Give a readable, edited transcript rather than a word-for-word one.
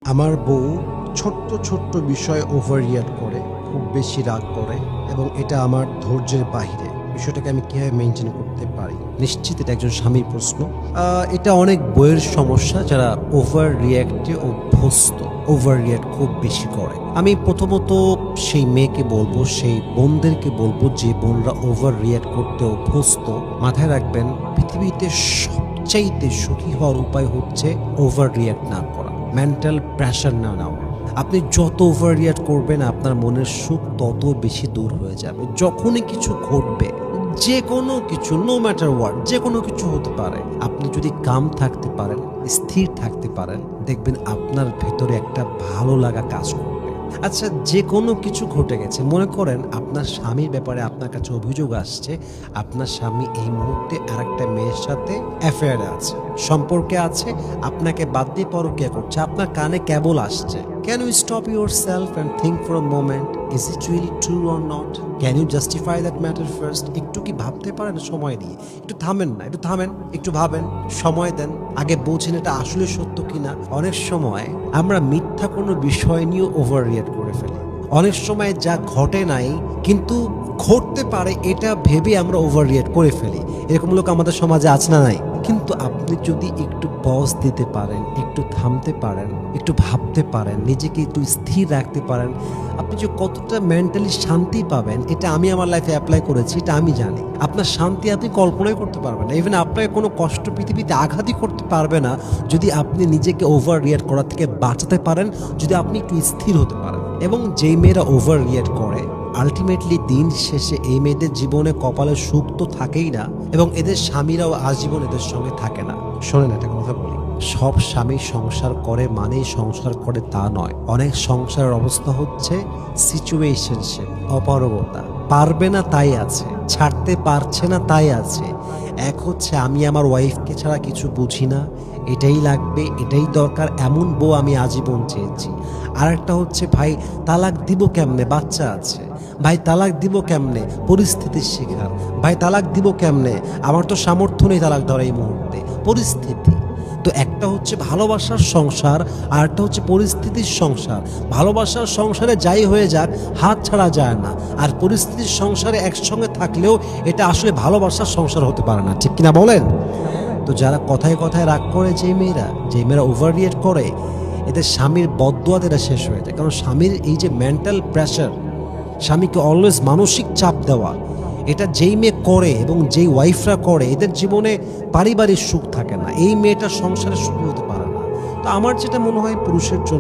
আমার বউ ছোট্ট ছোট্ট বিষয়ে ওভার রিয়াক্ট করে, খুব বেশি রাগ করে এবং এটা আমার ধৈর্যের বাহিরে। বিষয়টাকে আমি কিভাবে মেনটেন করতে পারি? নিশ্চিত এটা একজন স্বামীর প্রশ্ন। এটা অনেক বইয়ের সমস্যা, যারা ওভার রিয়াক্টে অভ্যস্ত, ওভার রিয়াক্ট খুব বেশি করে। আমি প্রথমত সেই মেয়েকে বলবো, সেই বোনদেরকে বলবো যে বোনরা ওভার রিয়াক্ট করতে অভ্যস্ত, মাথায় রাখবেন পৃথিবীতে সবচাইতে সুখী হওয়ার উপায় হচ্ছে ওভার রিয়াক্ট না করা, মেন্টাল প্রেশার না নাও। আপনি যত ওভার রিয়াক্ট করবেন আপনার মনের সুখ তত বেশি দূর হয়ে যাবে। যখনই কিছু ঘটবে, যে কোনো কিছু, নো ম্যাটার হোয়াট, যে কোনো কিছু হতে পারে, আপনি যদি কাম থাকতে পারেন, স্থির থাকতে পারেন, দেখবেন আপনার ভেতরে একটা ভালো লাগা কাজ করবে। আচ্ছা, যে কোনো কিছু ঘটে গেছে, মনে করেন আপনার স্বামীর ব্যাপারে আপনার কাছে অভিযোগ আসছে, আপনার স্বামী এই মুহূর্তে আরেকটা মেয়ের সাথে অ্যাফেয়ারে আছে, সম্পর্কে আছে, আপনাকে বাদ দিয়ে পরকীয়া করছে, আপনার কানে কেবল আসছে। Can you stop yourself and think for a moment, is it really true or not? Can you justify that matter first? একটু কি ভাবতে পারেন সময় নিয়ে? একটু থামেন না, একটু থামেন, একটু ভাবেন, সময় দেন, আগে বোঝেন এটা আসলে সত্য কিনা। অনেক সময় আমরা মিথ্যা কোনো বিষয় নিয়ে ওভার রিয়েক্ট করে ফেলি। অনেক সময় যা ঘটে নাই কিন্তু ঘটতে পারে এটা ভেবে আমরা ওভার রিয়েক্ট করে ফেলি। এরকম লোক আমাদের সমাজে আছে না নাই? কিন্তু আপনি যদি একটু পজ দিতে পারেন, একটু থামতে পারেন, একটু ভাবতে পারেন, নিজেকে একটু স্থির রাখতে পারেন, আপনি যে কতটা মেন্টালি শান্তি পাবেন, এটা আমি আমার লাইফে অ্যাপ্লাই করেছি, এটা আমি জানি। আপনার শান্তি আপনি কল্পনাই করতে পারবেন না। ইভেন আপনাকে কোনো কষ্ট পৃথিবীতে আঘাতই করতে পারবে না যদি আপনি নিজেকে ওভার রিয়েক্ট করার থেকে বাঁচাতে পারেন, যদি আপনি একটু স্থির হতে পারেন। এবং যেই মেয়েরা ওভার রিয়েক্ট করে, আলটিমেটলি দিন শেষে এই মেয়েদের জীবনে কপালে সুখ তো থাকেই না, এবং এদের স্বামীরাও আজীবন এদের সঙ্গে থাকে না। শোনেন একটা কথা বলি, সব স্বামী সংসার করে মানেই সংসার করে তা নয়। অনেক সংসারের অবস্থা হচ্ছে সিচুয়েশনশিপ, অপারগতা, পারবে না তাই আছে, ছাড়তে পারছে না তাই আছে। এক হচ্ছে আমি আমার ওয়াইফকে ছাড়া কিছু বুঝি না, এটাই লাগবে, এটাই দরকার, এমন বউ আমি আজীবন চেয়েছি। আর একটা হচ্ছে ভাই তালাক দিব কেমনে, বাচ্চা আছে, ভাই তালাক দিব কেমনে, পরিস্থিতির শিকার, ভাই তালাক দিব কেমনে, আমার তো সামর্থ্য নেই তালাক দেওয়ার এই মুহূর্তে, পরিস্থিতি। তো একটা হচ্ছে ভালোবাসার সংসার, আর একটা হচ্ছে পরিস্থিতির সংসার। ভালোবাসার সংসারে যাই হয়ে যাক হাত ছাড়া যায় না, আর পরিস্থিতির সংসারে একসঙ্গে থাকলেও এটা আসলে ভালোবাসার সংসার হতে পারে না, ঠিক কিনা বলেন? তো যারা কথায় কথায় রাগ করে, যে মেয়েরা ওভার রিয়েক্ট করে, এদের স্বামীর বদদোয়াতে এরা শেষ হয়ে যায়। কারণ স্বামীর এই যে মেন্টাল প্রেশার, স্বামীকে অলওয়েজ মানসিক চাপ দেওয়া, এটা যেই মেয়ে করে এবং যেই ওয়াইফরা করে, এদের জীবনে পারিবারিক সুখ থাকে না, এই মেয়েটা সংসারে সুখী হতে পারে না। তো আমার যেটা মনে হয় পুরুষের জন্য